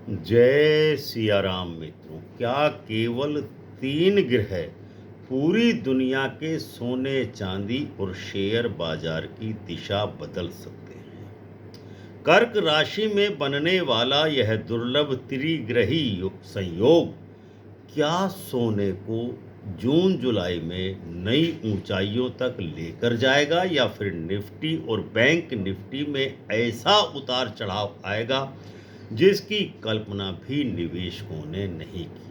जय सिया राम मित्रों। क्या केवल 3 ग्रह पूरी दुनिया के सोने चांदी और शेयर बाजार की दिशा बदल सकते हैं? कर्क राशि में बनने वाला यह दुर्लभ त्रिग्रही संयोग क्या सोने को जून जुलाई में नई ऊंचाइयों तक लेकर जाएगा, या फिर निफ्टी और बैंक निफ्टी में ऐसा उतार चढ़ाव आएगा जिसकी कल्पना भी निवेशकों ने नहीं की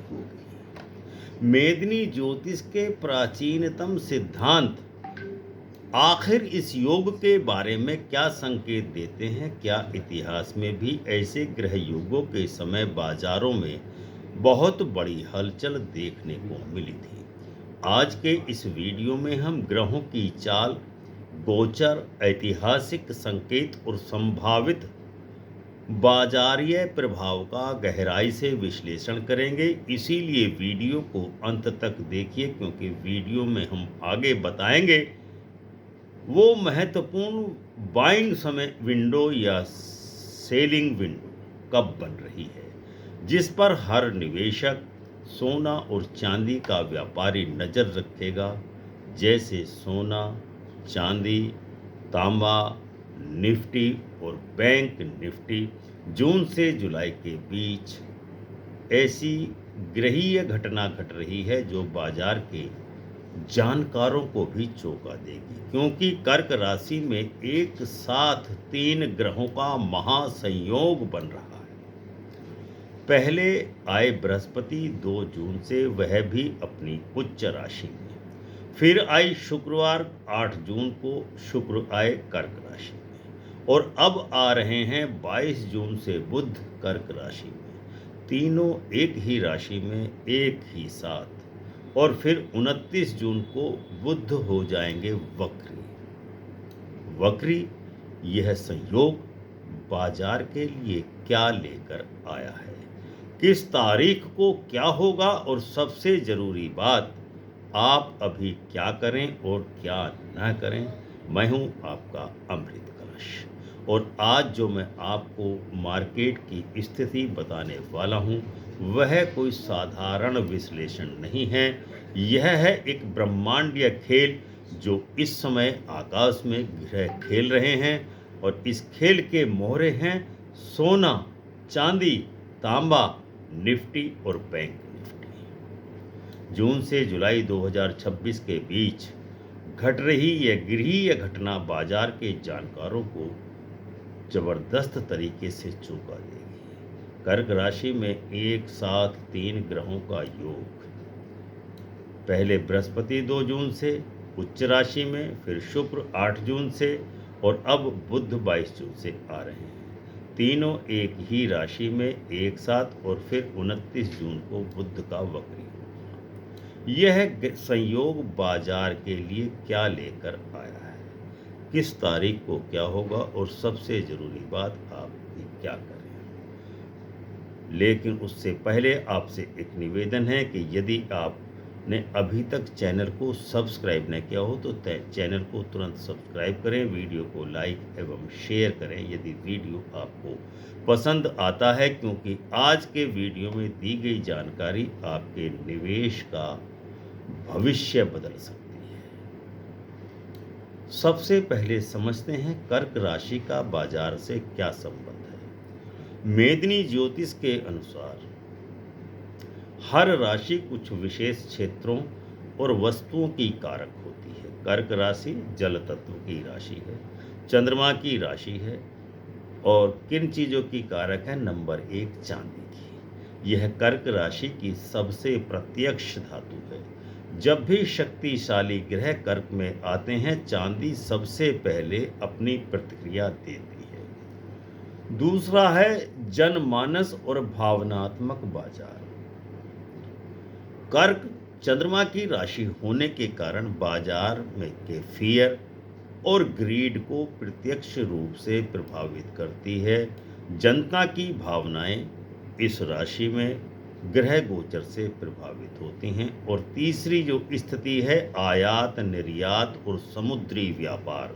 होगी? मेदिनी ज्योतिष के प्राचीनतम सिद्धांत आखिर इस योग के बारे में क्या संकेत देते हैं? क्या इतिहास में भी ऐसे ग्रह योगों के समय बाजारों में बहुत बड़ी हलचल देखने को मिली थी? आज के इस वीडियो में हम ग्रहों की चाल, गोचर, ऐतिहासिक संकेत और संभावित बाजारीय प्रभाव का गहराई से विश्लेषण करेंगे। इसीलिए वीडियो को अंत तक देखिए, क्योंकि वीडियो में हम आगे बताएंगे वो महत्वपूर्ण बाइंग समय विंडो या सेलिंग विंडो कब बन रही है, जिस पर हर निवेशक, सोना और चांदी का व्यापारी नज़र रखेगा। जैसे सोना, चांदी, तांबा, निफ्टी और बैंक निफ्टी जून से जुलाई के बीच ऐसी ग्रहीय घटना घट रही है जो बाजार के जानकारों को भी चौंका देगी, क्योंकि कर्क राशि में एक साथ 3 ग्रहों का महासंयोग बन रहा है। पहले आए बृहस्पति 2 जून से, वह भी अपनी उच्च राशि में। फिर आई शुक्रवार 8 जून को, शुक्र आए कर्क राशि में। और अब आ रहे हैं 22 जून से बुध कर्क राशि में। तीनों एक ही राशि में एक ही साथ। और फिर 29 जून को बुध हो जाएंगे वक्री। यह संयोग बाजार के लिए क्या लेकर आया है, किस तारीख को क्या होगा, और सबसे जरूरी बात, आप अभी क्या करें और क्या न करें। मैं हूं आपका अमृत कलश, और आज जो मैं आपको मार्केट की स्थिति बताने वाला हूं वह कोई साधारण विश्लेषण नहीं है। यह है एक ब्रह्मांडीय खेल जो इस समय आकाश में ग्रह खेल रहे हैं, और इस खेल के मोहरे हैं सोना, चांदी, तांबा, निफ्टी और बैंक निफ्टी। जून से जुलाई 2026 के बीच घट रही यह गृहीय घटना बाजार के जानकारों को जबरदस्त तरीके से चौंका देगी। कर्क राशि में एक साथ 3 ग्रहों का योग। पहले बृहस्पति 2 जून से उच्च राशि में, फिर शुक्र 8 जून से, और अब बुध 22 जून से आ रहे हैं। तीनों एक ही राशि में एक साथ, और फिर 29 जून को बुध का वक्री होगा। यह संयोग बाजार के लिए क्या लेकर आया है, किस तारीख को क्या होगा, और सबसे ज़रूरी बात, आप क्या करें। लेकिन उससे पहले आपसे एक निवेदन है कि यदि आपने अभी तक चैनल को सब्सक्राइब न किया हो तो चैनल को तुरंत सब्सक्राइब करें, वीडियो को लाइक एवं शेयर करें यदि वीडियो आपको पसंद आता है, क्योंकि आज के वीडियो में दी गई जानकारी आपके निवेश का भविष्य बदल सकती है। सबसे पहले समझते हैं कर्क राशि का बाजार से क्या संबंध है। मेदिनी ज्योतिष के अनुसार हर राशि कुछ विशेष क्षेत्रों और वस्तुओं की कारक होती है। कर्क राशि जल तत्व की राशि है, चंद्रमा की राशि है, और किन चीज़ों की कारक है? नंबर 1 चांदी की। यह कर्क राशि की सबसे प्रत्यक्ष धातु है। जब भी शक्तिशाली ग्रह कर्क में आते हैं, चांदी सबसे पहले अपनी प्रतिक्रिया देती है। दूसरा है जनमानस और भावनात्मक बाजार। कर्क चंद्रमा की राशि होने के कारण बाजार में के फियर और ग्रीड को प्रत्यक्ष रूप से प्रभावित करती है। जनता की भावनाएं इस राशि में ग्रह गोचर से प्रभावित होती हैं। और तीसरी जो स्थिति है, आयात निर्यात और समुद्री व्यापार,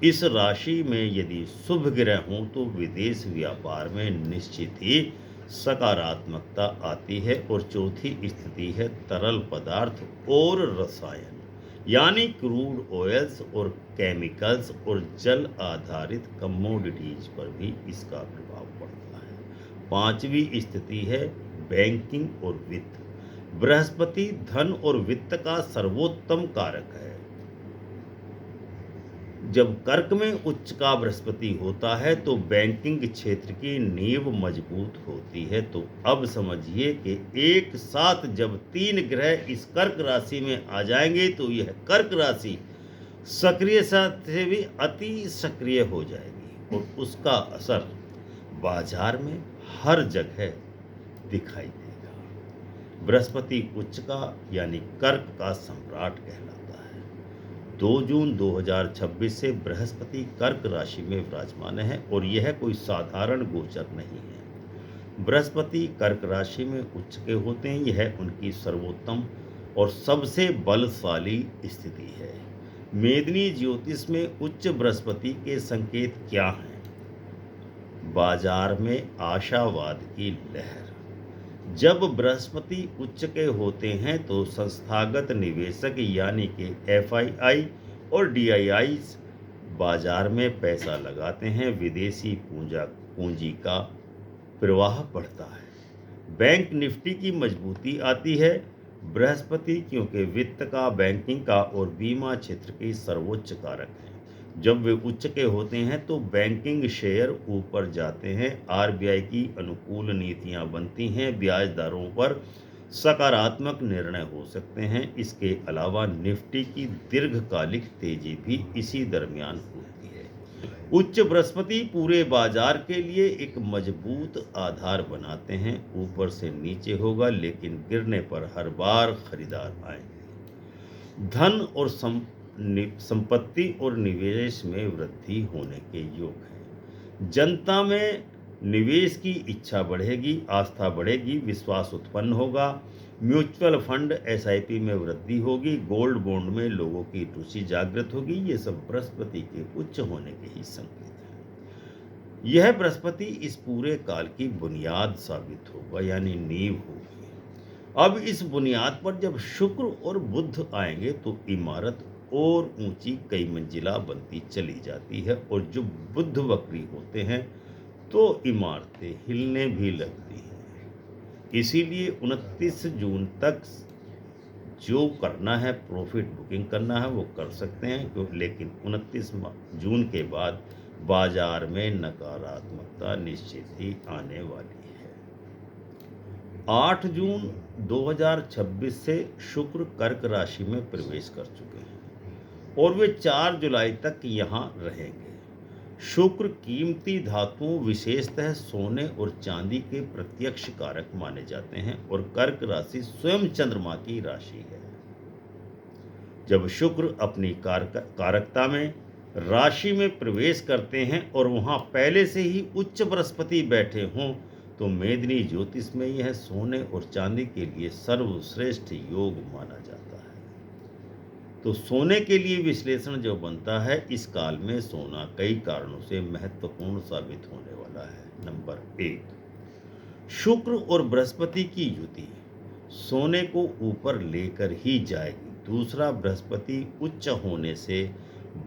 इस राशि में यदि शुभ ग्रह हों तो विदेश व्यापार में निश्चित ही सकारात्मकता आती है। और चौथी स्थिति है तरल पदार्थ और रसायन, यानी क्रूड ऑयल्स और केमिकल्स और जल आधारित कमोडिटीज पर भी इसका प्रभाव पड़ता है। पांचवी स्थिति है बैंकिंग और वित्त। बृहस्पति धन और वित्त का सर्वोत्तम कारक है। जब कर्क में उच्च का बृहस्पति होता है तो बैंकिंग क्षेत्र की नींव मजबूत होती है। तो अब समझिए कि एक साथ जब तीन ग्रह इस कर्क राशि में आ जाएंगे तो यह कर्क राशि सक्रिय से भी अति सक्रिय हो जाएगी और उसका असर बाजार में हर जगह दिखाई देगा। बृहस्पति उच्च का यानी कर्क का सम्राट कहलाता है। 2 जून 2026 से बृहस्पति कर्क राशि में विराजमान है और यह कोई साधारण गोचर नहीं है। बृहस्पति कर्क राशि में उच्च के होते हैं, यह उनकी सर्वोत्तम और सबसे बलशाली स्थिति है। मेदिनी ज्योतिष में उच्च बृहस्पति के संकेत क्या हैं? बाजार में आशावाद की लहर। जब बृहस्पति उच्च के होते हैं तो संस्थागत निवेशक यानी कि एफआईआई और डीआईआई बाजार में पैसा लगाते हैं। विदेशी पूंजी का प्रवाह बढ़ता है। बैंक निफ्टी की मजबूती आती है। बृहस्पति क्योंकि वित्त का, बैंकिंग का और बीमा क्षेत्र के सर्वोच्च कारक हैं। जब वे उच्च के होते हैं तो बैंकिंग शेयर ऊपर जाते हैं। आरबीआई की अनुकूल नीतियां बनती हैं। ब्याज दरों पर सकारात्मक निर्णय हो सकते हैं। इसके अलावा निफ्टी की दीर्घकालिक तेजी भी इसी दरमियान होती है। उच्च बृहस्पति पूरे बाजार के लिए एक मजबूत आधार बनाते हैं। ऊपर से नीचे होगा लेकिन गिरने पर हर बार खरीदार आएंगे। धन और संपत्ति और निवेश में वृद्धि होने के योग है। जनता में निवेश की इच्छा बढ़ेगी, आस्था बढ़ेगी, विश्वास उत्पन्न होगा। म्यूचुअल फंड एसआईपी में वृद्धि होगी। गोल्ड बॉन्ड में लोगों की रुचि जागृत होगी। ये सब बृहस्पति के उच्च होने के ही संकेत हैं। यह बृहस्पति इस पूरे काल की बुनियाद साबित होगा, यानी नींव होगी। अब इस बुनियाद पर जब शुक्र और बुध आएंगे तो इमारत और ऊंची कई मंजिला बनती चली जाती है। और जो बुध वक्री होते हैं तो इमारतें हिलने भी लगती हैं। इसीलिए 29 जून तक जो करना है, प्रॉफिट बुकिंग करना है, वो कर सकते हैं। लेकिन 29 जून के बाद बाजार में नकारात्मकता निश्चित ही आने वाली है। 8 जून 2026 से शुक्र कर्क राशि में प्रवेश कर चुके हैं और वे 4 जुलाई तक यहाँ रहेंगे। शुक्र कीमती धातुओं, विशेषतः सोने और चांदी के प्रत्यक्ष कारक माने जाते हैं और कर्क राशि स्वयं चंद्रमा की राशि है। जब शुक्र अपनी कारकता में राशि में प्रवेश करते हैं और वहां पहले से ही उच्च बृहस्पति बैठे हों तो मेदिनी ज्योतिष में यह सोने और चांदी के लिए सर्वश्रेष्ठ योग माना जाता है। तो सोने के लिए विश्लेषण जो बनता है, इस काल में सोना कई कारणों से महत्वपूर्ण साबित होने वाला है। नंबर 1, शुक्र और बृहस्पति की युति सोने को ऊपर लेकर ही जाएगी। दूसरा, बृहस्पति उच्च होने से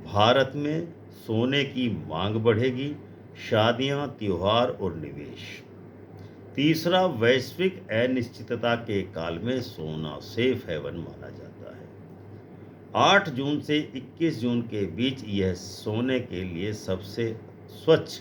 भारत में सोने की मांग बढ़ेगी, शादियां, त्योहार और निवेश। तीसरा, वैश्विक अनिश्चितता के काल में सोना सेफ हेवन माना जाता है। 8 जून से 21 जून के बीच यह सोने के लिए सबसे स्वच्छ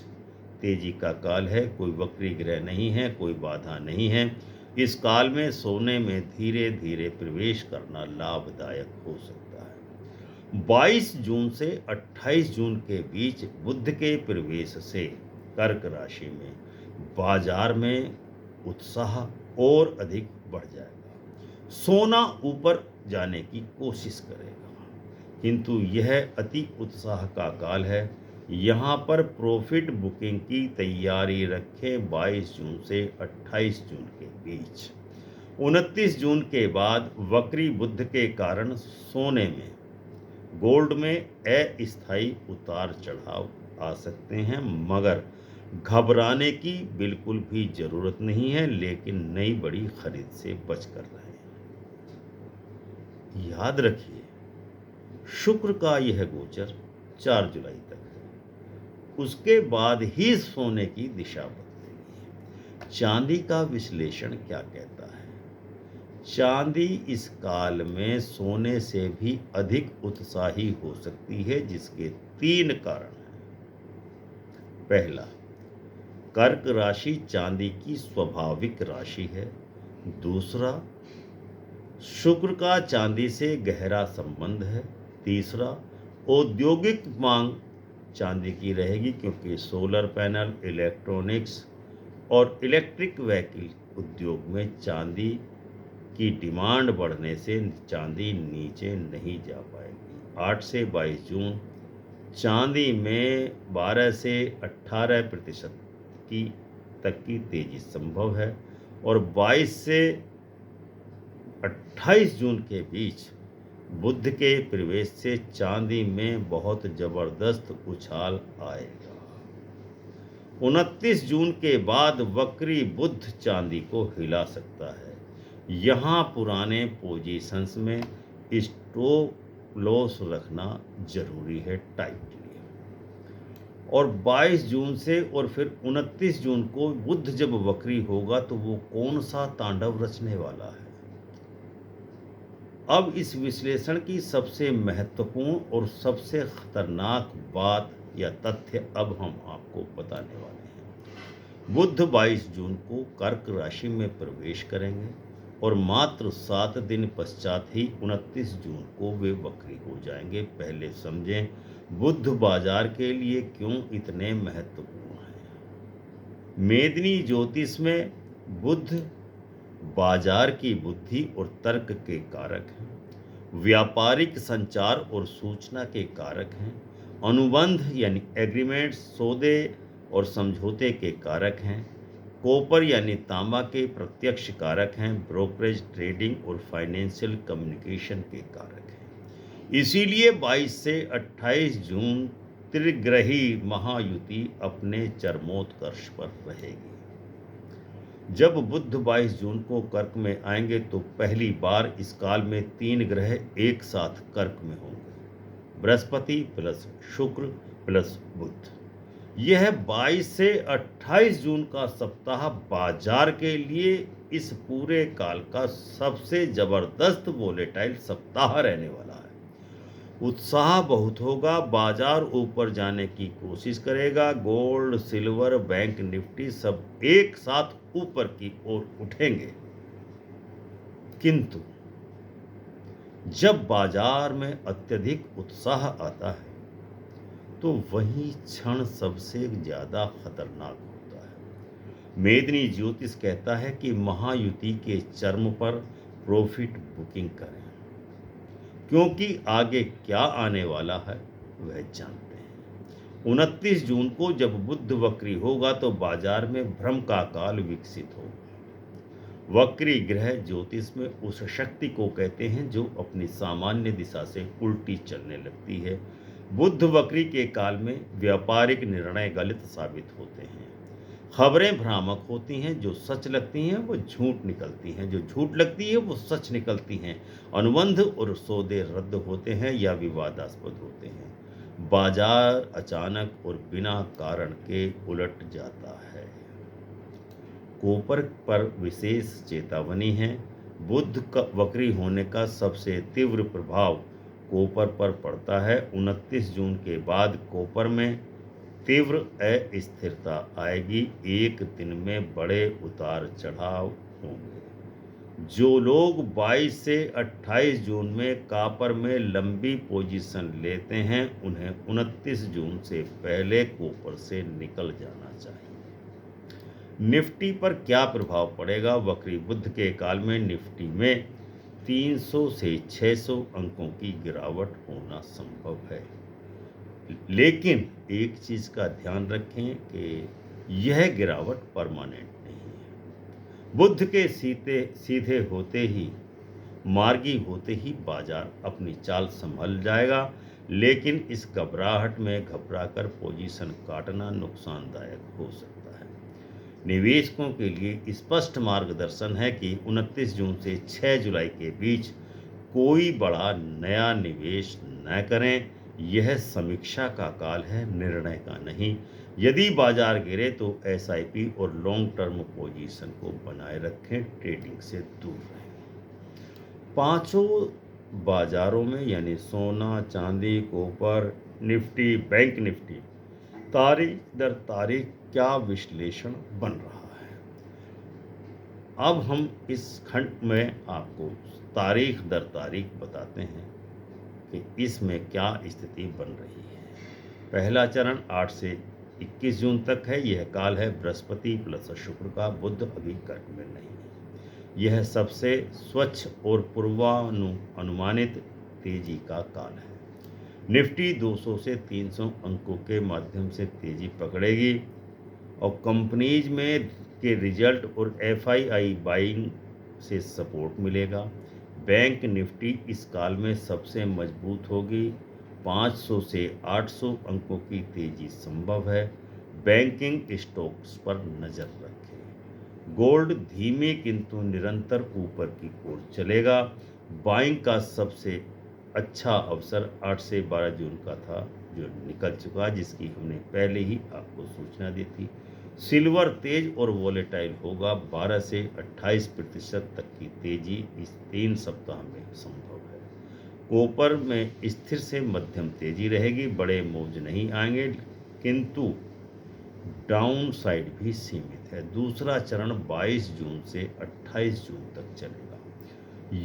तेजी का काल है। कोई वक्री ग्रह नहीं है, कोई बाधा नहीं है। इस काल में सोने में धीरे धीरे प्रवेश करना लाभदायक हो सकता है। 22 जून से 28 जून के बीच बुध के प्रवेश से कर्क राशि में बाजार में उत्साह और अधिक बढ़ जाएगा। सोना ऊपर जाने की कोशिश करेगा, किंतु यह अति उत्साह का काल है। यहाँ पर प्रॉफिट बुकिंग की तैयारी रखें। 22 जून से 28 जून के बीच। 29 जून के बाद वक्री बुध के कारण सोने में गोल्ड में अस्थायी उतार चढ़ाव आ सकते हैं, मगर घबराने की बिल्कुल भी ज़रूरत नहीं है, लेकिन नई बड़ी खरीद से बच कर रहें। याद रखिए, शुक्र का यह गोचर 4 जुलाई तक है। उसके बाद ही सोने की दिशा बदलेगी। चांदी का विश्लेषण क्या कहता है? चांदी इस काल में सोने से भी अधिक उत्साही हो सकती है, जिसके 3 कारण हैं। पहला, कर्क राशि चांदी की स्वाभाविक राशि है। दूसरा, शुक्र का चांदी से गहरा संबंध है। तीसरा, औद्योगिक मांग चांदी की रहेगी, क्योंकि सोलर पैनल, इलेक्ट्रॉनिक्स और इलेक्ट्रिक व्हीकल उद्योग में चांदी की डिमांड बढ़ने से चांदी नीचे नहीं जा पाएगी। 8 से 22 जून चांदी में 12 से 18% की तक की तेजी संभव है, और 22 से 28 जून के बीच बुध के प्रवेश से चांदी में बहुत जबरदस्त उछाल आएगा। 29 जून के बाद वक्री बुध चांदी को हिला सकता है। यहाँ पुराने पोजीशंस में स्टॉप लॉस रखना जरूरी है टाइटली। और 22 जून से और फिर 29 जून को बुध जब वक्री होगा तो वो कौन सा तांडव रचने वाला है? अब इस विश्लेषण की सबसे महत्वपूर्ण और सबसे खतरनाक बात या तथ्य अब हम आपको बताने वाले हैं। बुध 22 जून को कर्क राशि में प्रवेश करेंगे और मात्र 7 दिन पश्चात ही 29 जून को वे वक्री हो जाएंगे। पहले समझें बुध बाजार के लिए क्यों इतने महत्वपूर्ण हैं। मेदिनी ज्योतिष में बुध बाजार की बुद्धि और तर्क के कारक हैं, व्यापारिक संचार और सूचना के कारक हैं, अनुबंध यानी एग्रीमेंट, सौदे और समझौते के कारक हैं, कॉपर यानी तांबा के प्रत्यक्ष कारक हैं, ब्रोकरेज, ट्रेडिंग और फाइनेंशियल कम्युनिकेशन के कारक हैं। इसीलिए 22 से 28 जून त्रिग्रही महायुति अपने चरमोत्कर्ष पर रहेगी। जब बुध 22 जून को कर्क में आएंगे तो पहली बार इस काल में 3 ग्रह एक साथ कर्क में होंगे, बृहस्पति प्लस शुक्र प्लस बुध। यह 22 से 28 जून का सप्ताह बाजार के लिए इस पूरे काल का सबसे जबरदस्त वोलेटाइल सप्ताह रहने वाला है। उत्साह बहुत होगा, बाजार ऊपर जाने की कोशिश करेगा, गोल्ड, सिल्वर, बैंक निफ्टी सब एक साथ ऊपर की ओर उठेंगे। किंतु जब बाजार में अत्यधिक उत्साह आता है तो वही क्षण सबसे ज्यादा खतरनाक होता है। मेदिनी ज्योतिष कहता है कि महायुति के चरम पर प्रॉफिट बुकिंग करें, क्योंकि आगे क्या आने वाला है वह जानते हैं। 29 जून को जब बुध वक्री होगा तो बाजार में भ्रम का काल विकसित होगा। वक्री ग्रह ज्योतिष में उस शक्ति को कहते हैं जो अपनी सामान्य दिशा से उल्टी चलने लगती है। बुध वक्री के काल में व्यापारिक निर्णय गलत साबित होते हैं, खबरें भ्रामक होती हैं, जो सच लगती हैं वो झूठ निकलती हैं, जो झूठ लगती है वो सच निकलती हैं, अनुबंध और सौदे रद्द होते हैं या विवादास्पद होते हैं, बाजार अचानक और बिना कारण के उलट जाता है। कॉपर पर विशेष चेतावनी है। बुध का वक्री होने का सबसे तीव्र प्रभाव कॉपर पर पड़ता है। 29 जून के बाद कॉपर में तीव्र अस्थिरता आएगी। एक दिन में बड़े उतार चढ़ाव होंगे। जो लोग 22 से 28 जून में कॉपर में लंबी पोजीशन लेते हैं उन्हें 29 जून से पहले कॉपर से निकल जाना चाहिए। निफ्टी पर क्या प्रभाव पड़ेगा? वक्री बुध के काल में निफ्टी में 300 से 600 अंकों की गिरावट होना संभव है, लेकिन एक चीज़ का ध्यान रखें कि यह गिरावट परमानेंट नहीं है। बुध के सीधे होते ही मार्गी होते ही बाजार अपनी चाल संभल जाएगा, लेकिन इस घबराहट में घबराकर पोजीशन काटना नुकसानदायक हो सकता है। निवेशकों के लिए स्पष्ट मार्गदर्शन है कि 29 जून से 6 जुलाई के बीच कोई बड़ा नया निवेश न करें। यह समीक्षा का काल है, निर्णय का नहीं। यदि बाजार गिरे तो एसआईपी और लॉन्ग टर्म पोजीशन को बनाए रखें, ट्रेडिंग से दूर रहें। पांचों बाजारों में यानी सोना, चांदी, कॉपर, निफ्टी, बैंक निफ्टी तारीख दर तारीख क्या विश्लेषण बन रहा है। अब हम इस खंड में आपको तारीख दर तारीख बताते हैं कि इसमें क्या स्थिति बन रही है। पहला चरण 8 से 21 जून तक है। यह काल है बृहस्पति प्लस शुक्र का। बुध अभी कर्क में नहीं है। यह सबसे स्वच्छ और पूर्वानुमानित तेजी का काल है। निफ्टी 200 से 300 अंकों के माध्यम से तेजी पकड़ेगी और कंपनीज में के रिजल्ट और एफआईआई बाइंग से सपोर्ट मिलेगा। बैंक निफ्टी इस काल में सबसे मजबूत होगी। 500 से 800 अंकों की तेजी संभव है। बैंकिंग स्टॉक्स पर नजर रखें। गोल्ड धीमे किंतु निरंतर ऊपर की ओर चलेगा। बाइंग का सबसे अच्छा अवसर 8 से 12 जून का था, जो निकल चुका, जिसकी हमने पहले ही आपको सूचना दी थी। सिल्वर तेज और वॉलेटाइल होगा। 12 से 28% तक की तेजी इस 3 सप्ताह में संभव है। कॉपर में स्थिर से मध्यम तेजी रहेगी। बड़े मूव्स नहीं आएंगे, किंतु डाउन साइड भी सीमित है। दूसरा चरण 22 जून से 28 जून तक चलेगा।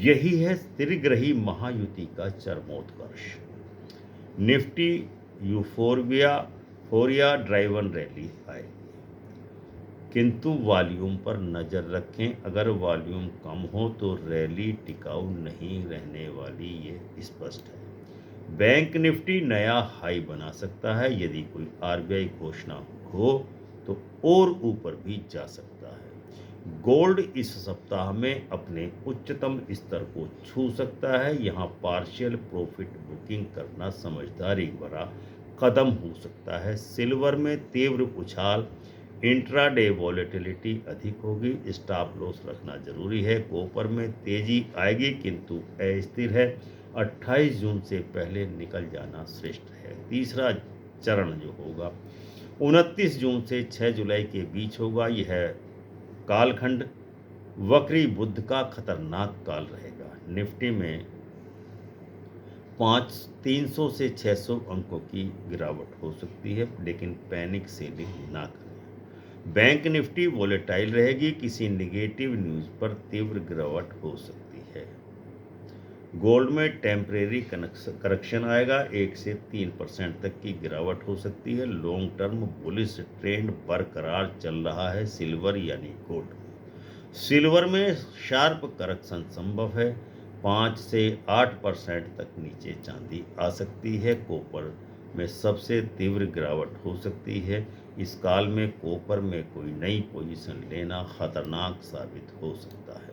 यही है त्रिग्रही महायुति का चरमोत्कर्ष। निफ्टी यूफोरिया ड्राइवन रैली आएगी, किंतु वॉल्यूम पर नजर रखें। अगर वॉल्यूम कम हो तो रैली टिकाऊ नहीं रहने वाली, ये स्पष्ट है। बैंक निफ्टी नया हाई बना सकता है। यदि कोई आरबीआई घोषणा हो तो और ऊपर भी जा सकता है। गोल्ड इस सप्ताह में अपने उच्चतम स्तर को छू सकता है। यहाँ पार्शियल प्रॉफिट बुकिंग करना समझदारी भरा कदम हो सकता है। सिल्वर में तीव्र उछाल, इंट्राडे वॉलेटिलिटी अधिक होगी, स्टॉप लॉस रखना जरूरी है। कॉपर में तेजी आएगी किंतु अस्थिर है। 28 जून से पहले निकल जाना श्रेष्ठ है। तीसरा चरण जो होगा 29 जून से 6 जुलाई के बीच होगा। यह कालखंड वक्री बुध का खतरनाक काल रहेगा। निफ्टी में 300 से 600 अंकों की गिरावट हो सकती है, लेकिन पैनिक सेलिंग ना करें। बैंक निफ्टी वॉलेटाइल रहेगी। किसी निगेटिव न्यूज़ पर तीव्र गिरावट हो सकती है। गोल्ड में टेम्परेरी करेक्शन आएगा। 1 से 3% तक की गिरावट हो सकती है। लॉन्ग टर्म बुलिश ट्रेंड बरकरार चल रहा है। सिल्वर यानी गोल्ड, सिल्वर में शार्प करेक्शन संभव है। 5 से 8% तक नीचे चांदी आ सकती है। कॉपर में सबसे तीव्र गिरावट हो सकती है। इस काल में कॉपर में कोई नई पोजीशन लेना खतरनाक साबित हो सकता है।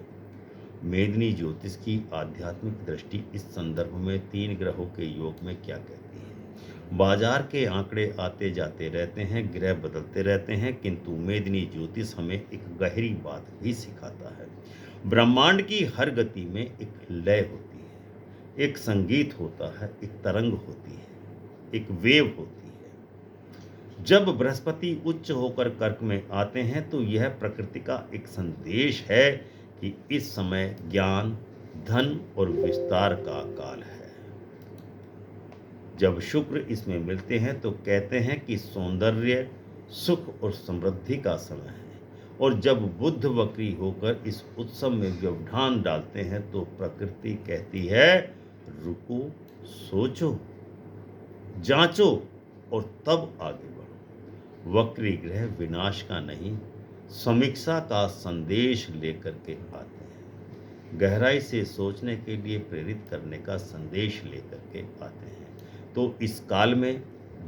मेदिनी ज्योतिष की आध्यात्मिक दृष्टि इस संदर्भ में 3 ग्रहों के योग में क्या कहती है। बाजार के आंकड़े आते जाते रहते हैं, ग्रह बदलते रहते हैं, किंतु मेदिनी ज्योतिष हमें एक गहरी बात भी सिखाता है। ब्रह्मांड की हर गति में एक लय होती है, एक संगीत होता है, एक तरंग होती है, एक वेव होती है। जब बृहस्पति उच्च होकर कर्क में आते हैं तो यह प्रकृति का एक संदेश है कि इस समय ज्ञान, धन और विस्तार का काल है। जब शुक्र इसमें मिलते हैं तो कहते हैं कि सौंदर्य, सुख और समृद्धि का समय है। और जब बुध वक्री होकर इस उत्सव में व्यवधान डालते हैं तो प्रकृति कहती है, रुको, सोचो, जांचो और तब आगे बढ़ो। वक्री ग्रह विनाश का नहीं, समीक्षा का संदेश लेकर के आते हैं। गहराई से सोचने के लिए प्रेरित करने का संदेश लेकर के आते हैं। तो इस काल में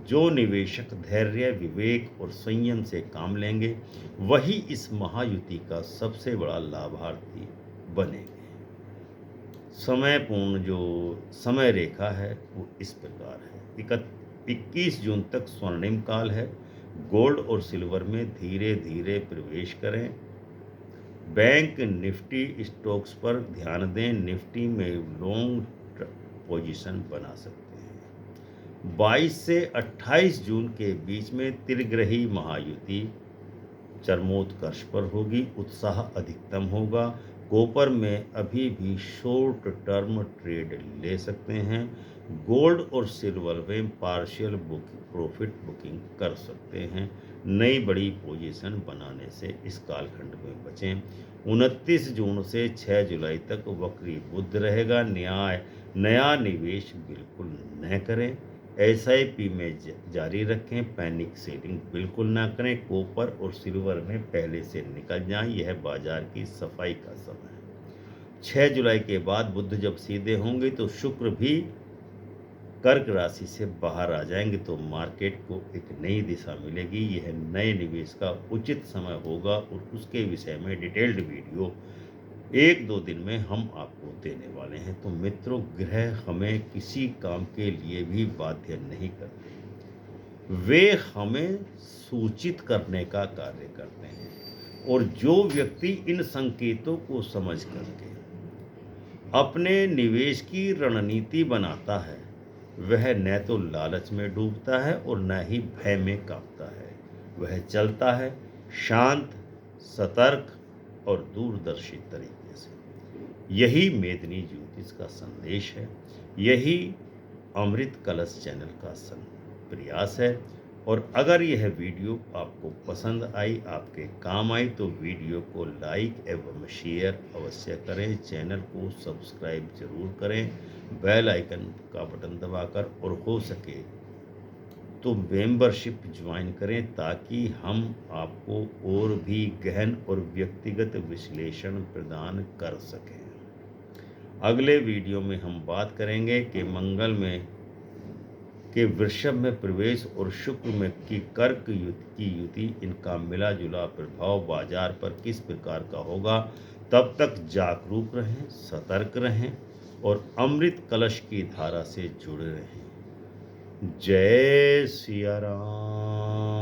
जो निवेशक धैर्य, विवेक और संयम से काम लेंगे, वही इस महायुति का सबसे बड़ा लाभार्थी बनेंगे। समयपूर्ण जो समय रेखा है वो इस प्रकार है। 21 जून तक स्वर्णिम काल है। गोल्ड और सिल्वर में धीरे धीरे प्रवेश करें। बैंक निफ्टी स्टॉक्स पर ध्यान दें, निफ्टी में लॉन्ग पोजीशन बना सकते हैं। 22 से 28 जून के बीच में त्रिग्रही महायुति चरमोत्कर्ष पर होगी, उत्साह अधिकतम होगा। कॉपर में अभी भी शॉर्ट टर्म ट्रेड ले सकते हैं। गोल्ड और सिल्वर में पार्शियल प्रॉफिट बुकिंग कर सकते हैं। नई बड़ी पोजीशन बनाने से इस कालखंड में बचें। 29 जून से 6 जुलाई तक वक्री बुध रहेगा। नया निवेश बिल्कुल न करें। एसआईपी में जारी रखें। पैनिक सेलिंग बिल्कुल ना करें। कॉपर और सिल्वर में पहले से निकल जाएं। यह बाजार की सफाई का समय है। 6 जुलाई के बाद बुध जब सीधे होंगे तो शुक्र भी कर्क राशि से बाहर आ जाएंगे, तो मार्केट को एक नई दिशा मिलेगी। यह नए निवेश का उचित समय होगा और उसके विषय में डिटेल्ड वीडियो 1-2 दिन में हम आपको देने वाले हैं। तो मित्रों, ग्रह हमें किसी काम के लिए भी बाध्य नहीं करते, वे हमें सूचित करने का कार्य करते हैं। और जो व्यक्ति इन संकेतों को समझ करके अपने निवेश की रणनीति बनाता है, वह न तो लालच में डूबता है और न ही भय में कांपता है। वह चलता है शांत, सतर्क और दूरदर्शी तरीके से। यही मेदिनी ज्योतिष का संदेश है। यही अमृत कलश चैनल का प्रयास है। और अगर यह वीडियो आपको पसंद आई, आपके काम आई, तो वीडियो को लाइक एवं शेयर अवश्य करें। चैनल को सब्सक्राइब जरूर करें, बेल आइकन का बटन दबाकर, और हो सके तो मेंबरशिप ज्वाइन करें, ताकि हम आपको और भी गहन और व्यक्तिगत विश्लेषण प्रदान कर सकें। अगले वीडियो में हम बात करेंगे कि मंगल में के वृषभ में प्रवेश और शुक्र में की कर्क की युति, इनका मिला जुला प्रभाव बाजार पर किस प्रकार का होगा। तब तक जागरूक रहें, सतर्क रहें और अमृत कलश की धारा से जुड़े रहें। जय सिया राम।